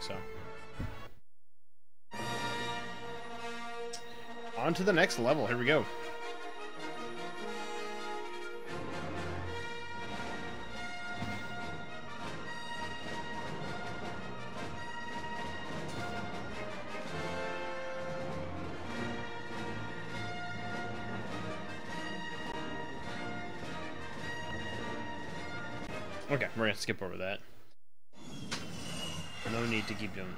so. On to the next level. Here we go. Okay, we're gonna skip over that. No need to keep doing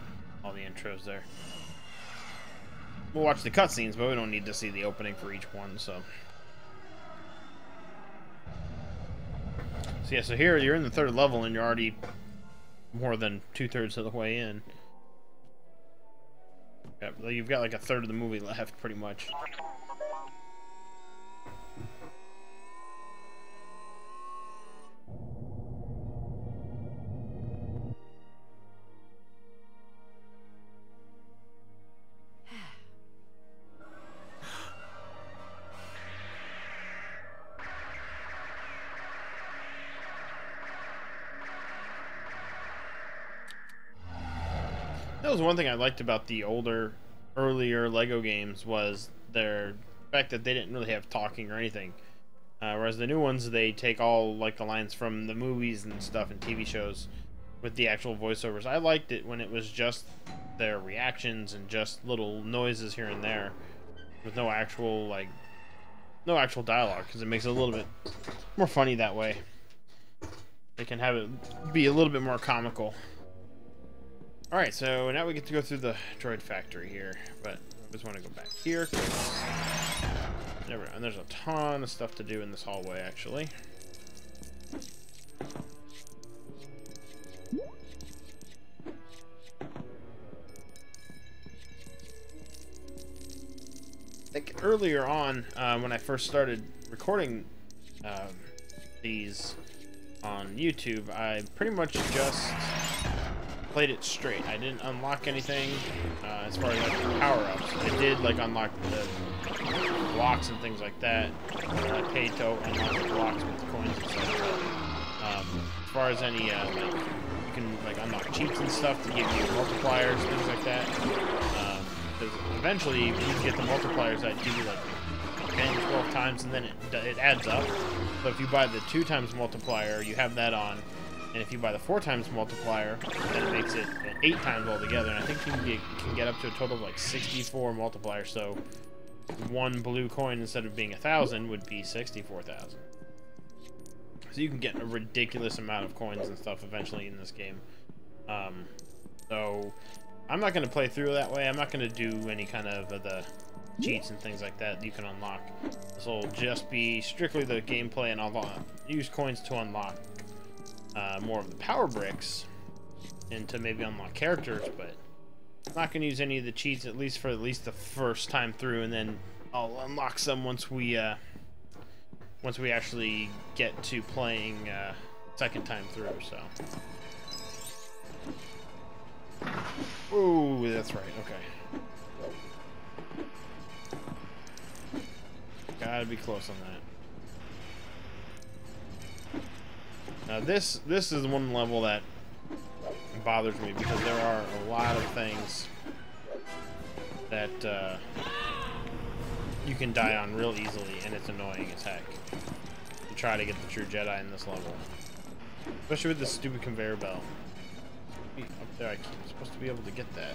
all the intros there. We'll watch the cutscenes, but we don't need to see the opening for each one, so. So yeah, so here you're in the third level and you're already more than 2/3 of the way in. You've got like a third of the movie left, pretty much. That was one thing I liked about the earlier Lego games was their fact that they didn't really have talking or anything. Whereas the new ones, they take all like the lines from the movies and stuff and TV shows with the actual voiceovers. I liked it when it was just their reactions and just little noises here and there with no actual dialogue, because it makes it a little bit more funny that way. They can have it be a little bit more comical. Alright, so now we get to go through the droid factory here, but I just want to go back here. And there's a ton of stuff to do in this hallway, actually. I think earlier on, when I first started recording these on YouTube, I pretty much just played it straight. I didn't unlock anything as far as like power-ups. I did like unlock the blocks and things like that. I paid to unlock the blocks with the coins and stuff. As far as any like, you can like unlock cheats and stuff to give you multipliers, things like that. Because eventually you get the multipliers that give you like 10, 12 times, and then it adds up. So if you buy the 2 times multiplier, you have that on. And if you buy the 4 times multiplier, then it makes it 8 times altogether. And I think you can get up to a total of like 64 multipliers. So 1 blue coin, instead of being 1,000, would be 64,000. So you can get a ridiculous amount of coins and stuff eventually in this game. So I'm not going to play through that way. I'm not going to do any kind of the cheats and things like that you can unlock. This will just be strictly the gameplay, and I'll use coins to unlock more of the power bricks and to maybe unlock characters, but I'm not going to use any of the cheats, at least for the first time through, and then I'll unlock some once we actually get to playing second time through. So, ooh, that's right. Okay, gotta be close on that. Now this is one level that bothers me, because there are a lot of things that you can die on real easily, and it's annoying as heck to try to get the true Jedi in this level, especially with this stupid conveyor belt. Up there, I'm supposed to be able to get that.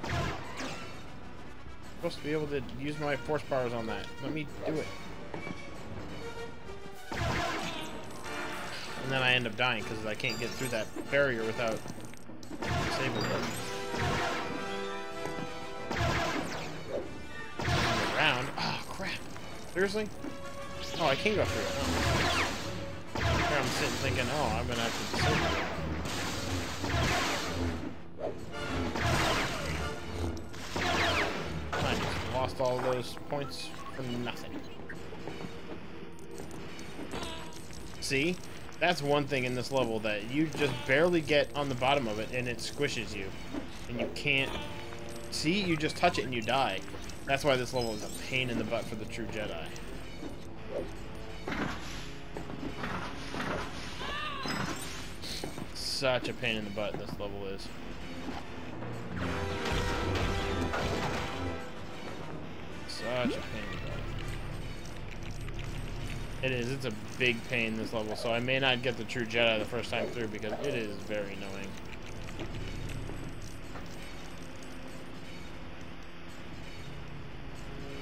I'm supposed to be able to use my force powers on that. Let me do it. And then I end up dying because I can't get through that barrier without disabling it. Around. Oh crap! Seriously? Oh, I can go through it. Oh. Here I'm sitting thinking, oh, I'm gonna have to disable it. I just lost all those points for nothing. See? That's one thing in this level, that you just barely get on the bottom of it and it squishes you. And you can't... See? You just touch it and you die. That's why this level is a pain in the butt for the true Jedi. such a pain in the butt, this level is. Such a pain in the butt. It is. It's a big pain, this level, so I may not get the true Jedi the first time through because it is very annoying.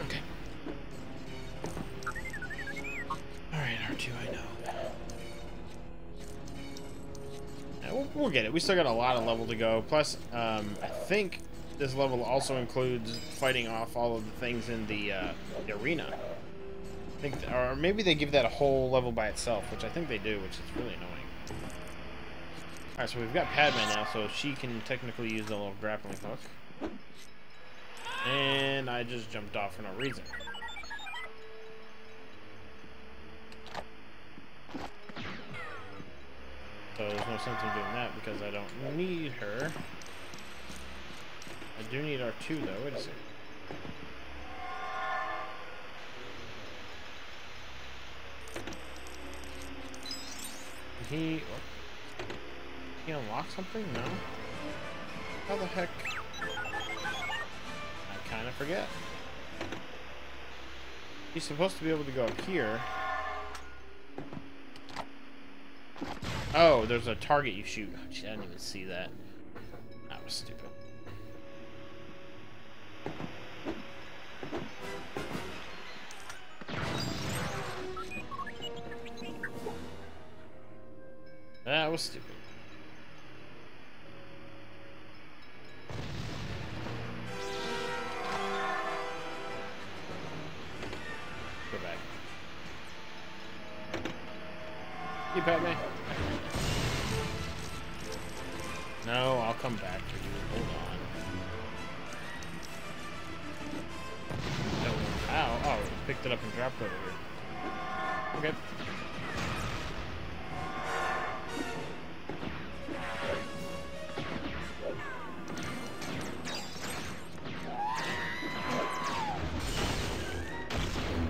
Okay. Alright, R2, I know. Yeah, we'll get it. We still got a lot of level to go. Plus, I think this level also includes fighting off all of the things in the arena. I think, or maybe they give that a whole level by itself, which I think they do, which is really annoying. Alright, so we've got Padme now, so she can technically use the little grappling hook. And I just jumped off for no reason. So there's no sense in doing that because I don't need her. I do need R2 though, wait a second. He unlock something? No. How the heck? I kind of forget. He's supposed to be able to go up here. Oh, there's a target you shoot. Oh, gee, I didn't even see that. That was stupid. That was stupid. Go back. You pat me? No, I'll come back to you. Hold on. Oh, ow. Oh, picked it up and dropped it over here. Okay.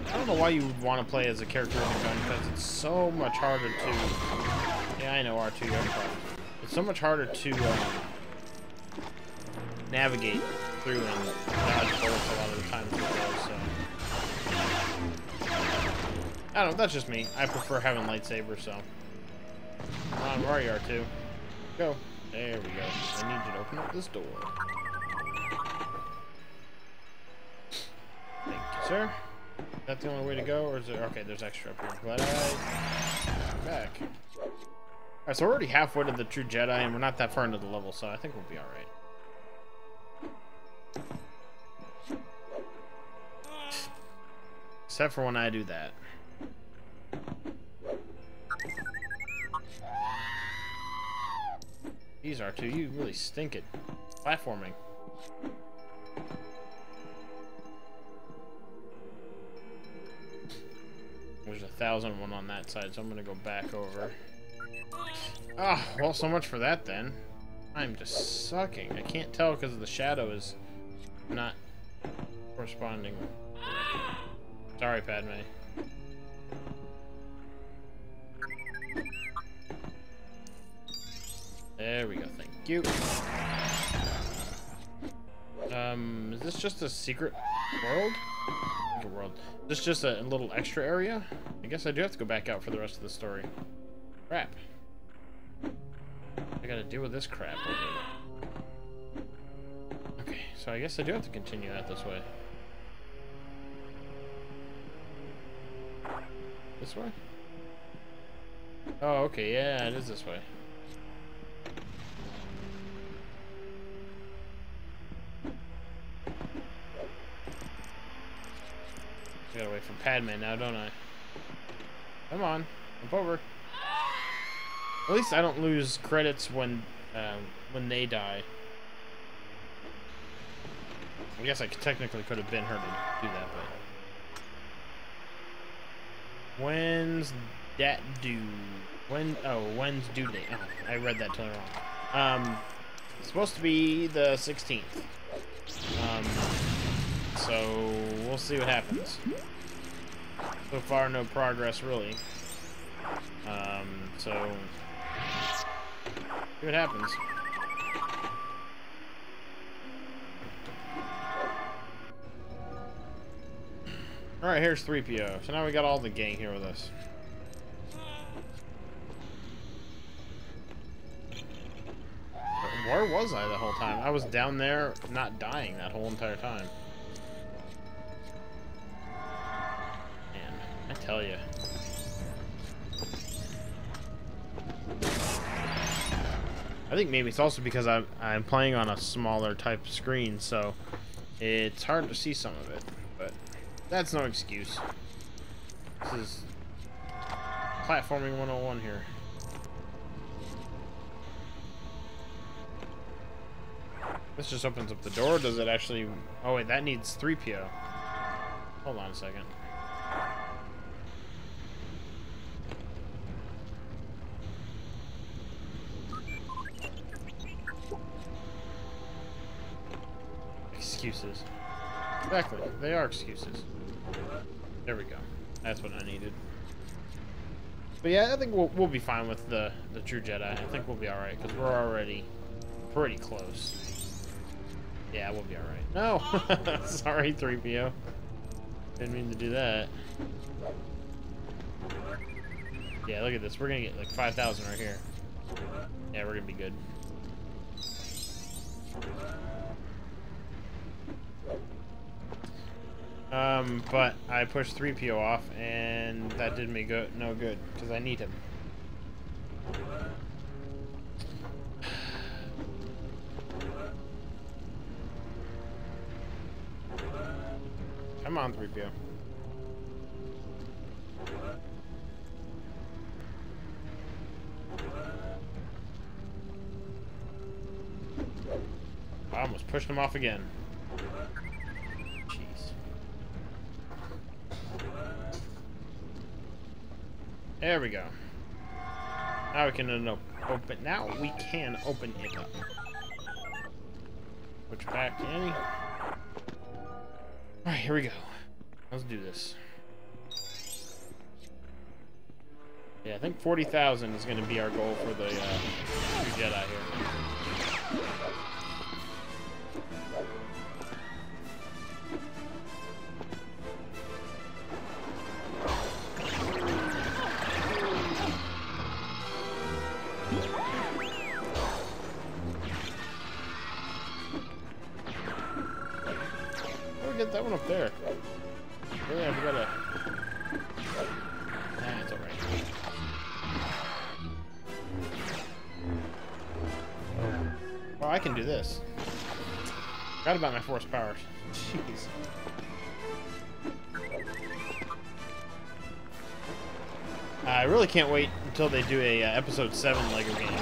I don't know why you would want to play as a character in a gun, because it's so much harder to... Yeah, I know, R2, you have a problem. It's so much harder to navigate through and dodge bullets a lot of the times as well, so... I don't know, that's just me. I prefer having lightsabers, so... Come on, where are you, R2? Go. There we go. I need you to open up this door. Thank you, sir. Is that the only way to go, or is there... Okay, there's extra up here. Glad I'm back. Alright, so we're already halfway to the true Jedi, and we're not that far into the level, so I think we'll be alright. Except for when I do that. These are two. You really stink at platforming. There's 1,001 on that side, so I'm gonna go back over. Ah, well, so much for that then. I'm just sucking. I can't tell because the shadow is not corresponding. Sorry, Padme. There we go. Thank you. Is this just a secret world? World. Is this just a little extra area? I guess I do have to go back out for the rest of the story. Crap. I gotta deal with this crap. Okay, so I guess I do have to continue that this way. This way? Oh, okay, yeah, it is this way. I gotta wait for Padme now, don't I? Come on, jump over. At least I don't lose credits when they die. I guess I technically could have been her to do that, but when's that due? When's due date? Oh, I read that totally wrong. It's supposed to be the 16th. So we'll see what happens. So far, no progress really. So See what happens. Alright, here's 3PO. So now we got all the gang here with us. Where was I the whole time? I was down there, not dying that whole entire time. Man, I tell you. I think maybe it's also because I'm playing on a smaller type of screen, so it's hard to see some of it. But that's no excuse. This is platforming 101 here. This just opens up the door. Does it actually... Oh, wait, that needs 3PO. Hold on a second. Excuses. Exactly. They are excuses. There we go. That's what I needed. But yeah, I think we'll be fine with the True Jedi. I think we'll be alright, because we're already pretty close. Yeah, we'll be alright. No! Sorry, 3PO. Didn't mean to do that. Yeah, look at this. We're gonna get like 5,000 right here. Yeah, we're gonna be good. But I pushed 3PO off, and that did me no good, because I need him. Come on, 3PO. I almost pushed him off again. Jeez. There we go. Now we can open. Now we can open it up. Switch back to Annie. Alright, here we go. Let's do this. Yeah, I think 40,000 is going to be our goal for the True Jedi here. Get that one up there. Really, I've got to... Nah, it's alright. Well, I can do this. Forgot about my force powers. Jeez. I really can't wait until they do a episode 7 Lego game.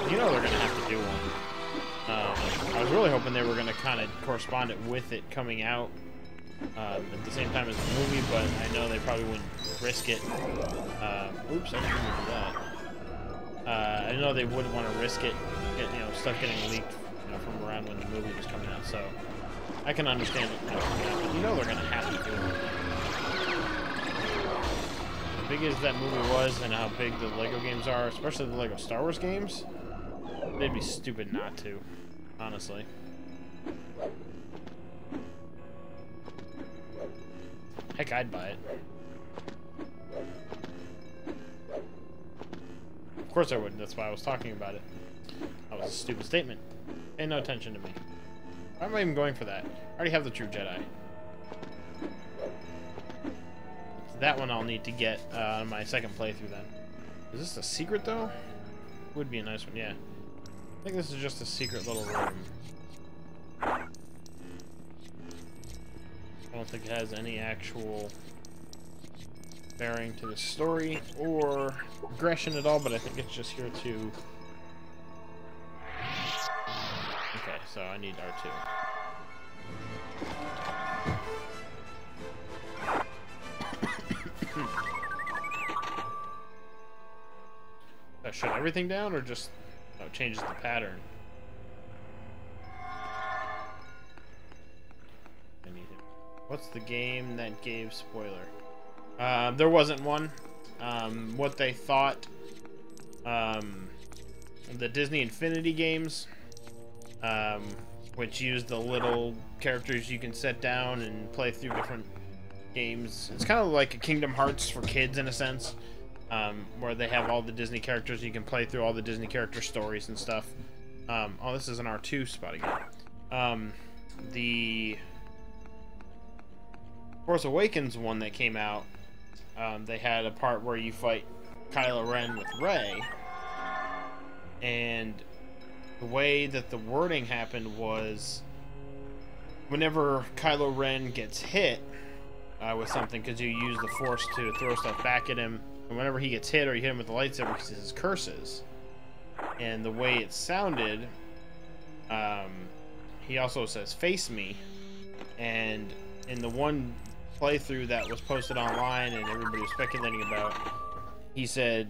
You know they're gonna have to do one. I was really hoping they were going to kind of correspond it with it coming out at the same time as the movie, but I know they probably wouldn't risk it. Oops, I didn't even do that. I know they wouldn't want to risk it, stuff getting leaked, from around when the movie was coming out. So I can understand it now coming out, but you know they're going to have to do it. As big as that movie was, and how big the Lego games are, especially the Lego Star Wars games, they'd be stupid not to. Honestly. Heck, I'd buy it. Of course I would. That's why I was talking about it. That was a stupid statement. Pay no attention to me. Why am I even going for that? I already have the True Jedi. That one I'll need to get on my second playthrough then. Is this a secret though? Would be a nice one, yeah. I think this is just a secret little room. I don't think it has any actual bearing to the story or progression at all, but I think it's just here to... Okay, so I need R2. I shut everything down or just... Oh, it changes the pattern. I need it. What's the game that gave spoiler? There wasn't one. What they thought the Disney Infinity games, which use the little characters you can set down and play through different games. It's kind of like a Kingdom Hearts for kids in a sense, where they have all the Disney characters. You can play through all the Disney character stories and stuff. Oh, this is an R2 spot again. The Force Awakens one that came out, they had a part where you fight Kylo Ren with Rey, and the way that the wording happened was whenever Kylo Ren gets hit with something, because you use the Force to throw stuff back at him, and whenever he gets hit or you hit him with the lightsaber, he says curses. And the way it sounded, he also says face me, and in the one playthrough that was posted online and everybody was speculating about, he said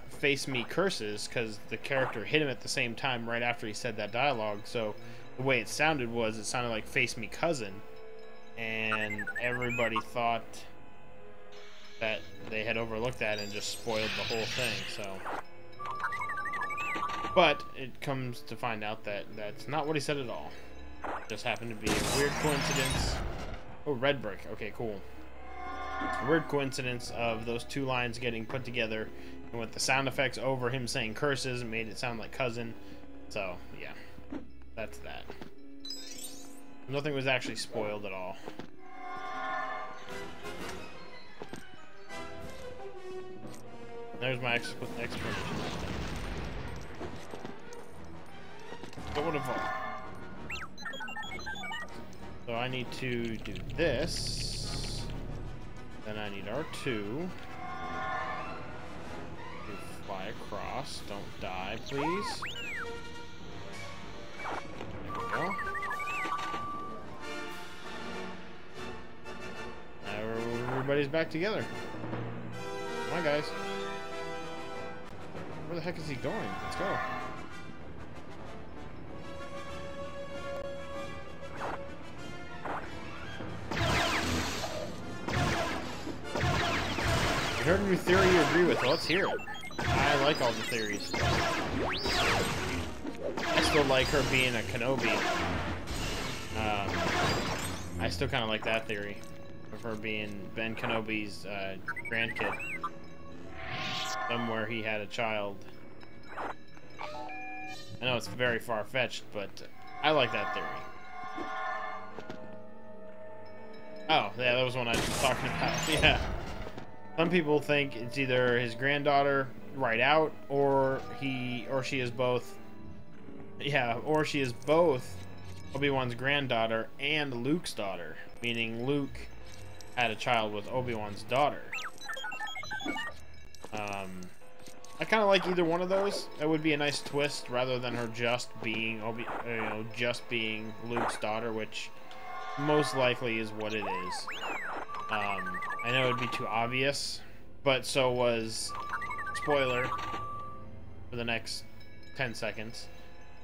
face me curses because the character hit him at the same time right after he said that dialogue. So the way it sounded like face me cousin, and everybody thought that they had overlooked that and just spoiled the whole thing. So, but it comes to find out that that's not what he said at all. It just happened to be a weird coincidence. Oh, red brick. Okay, cool. A weird coincidence of those two lines getting put together, and with the sound effects over him saying curses, it made it sound like cousin. So, yeah. That's that. Nothing was actually spoiled at all. There's my explanation. Go to vault. So I need to do this. Then I need R2 to fly across. Don't die, please. There we go. Now everybody's back together. Come on, guys. Where the heck is he going? Let's go. You heard a new theory you agree with. Well, let's hear it. I like all the theories. I still like her being a Kenobi. I still kind of like that theory of her being Ben Kenobi's grandkid. Somewhere he had a child. I know it's very far-fetched, but I like that theory. Oh, yeah, that was one I was just talking about. Yeah. Some people think it's either his granddaughter right out, or she is both. Yeah, or she is both Obi-Wan's granddaughter and Luke's daughter, meaning Luke had a child with Obi-Wan's daughter. I kind of like either one of those. That would be a nice twist rather than her just being just being Luke's daughter, which most likely is what it is. I know it'd be too obvious, but so was, spoiler for the next 10 seconds,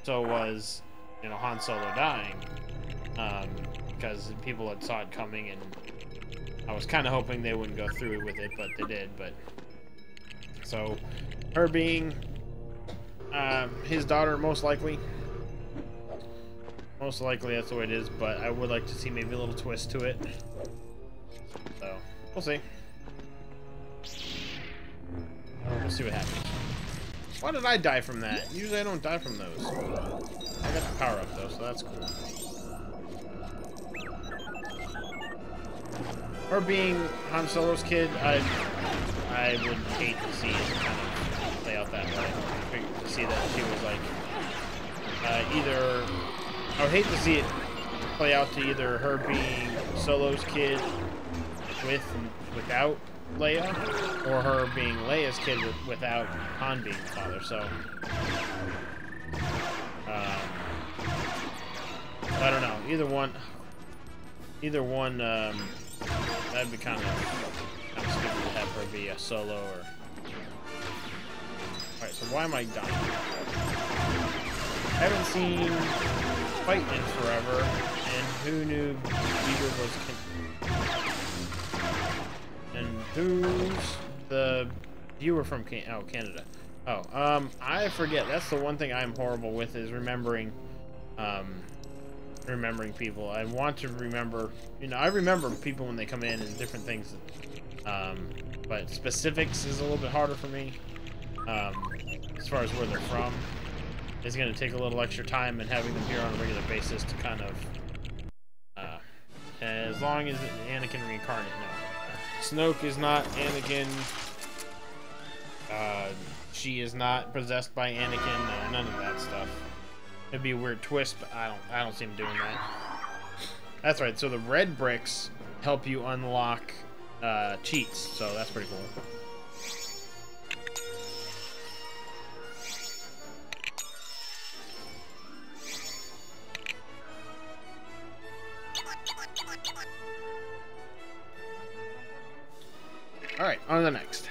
so was, Han Solo dying, because people had saw it coming, and I was kind of hoping they wouldn't go through with it, but they did. But so her being his daughter, most likely that's the way it is, but I would like to see maybe a little twist to it. So we'll see. We'll see what happens. Why did I die from that? Usually I don't die from those. I got the power up though, so that's cool. Her being Han Solo's kid, I would hate to see it kind of play out that way. To see that she was like either. I would hate to see it play out to either her being Solo's kid without Leia, or her being Leia's kid without Han being the father. So I don't know. Either one. That'd be kind of stupid to have her be a Solo or. All right. So why am I dying? I haven't seen Fight in forever, and who knew Bieber was and who's the viewer from Canada? Oh, I forget. That's the one thing I'm horrible with, is remembering, remembering people. I want to remember, you know, I remember people when they come in and different things, but specifics is a little bit harder for me, as far as where they're from. It's going to take a little extra time, and having them here on a regular basis to kind of, as long as Anakin reincarnate, no. Snoke is not Anakin. She is not possessed by Anakin. No, none of that stuff. It'd be a weird twist, but I don't see him doing that. That's right. So the red bricks help you unlock cheats. So that's pretty cool. All right, on to the next.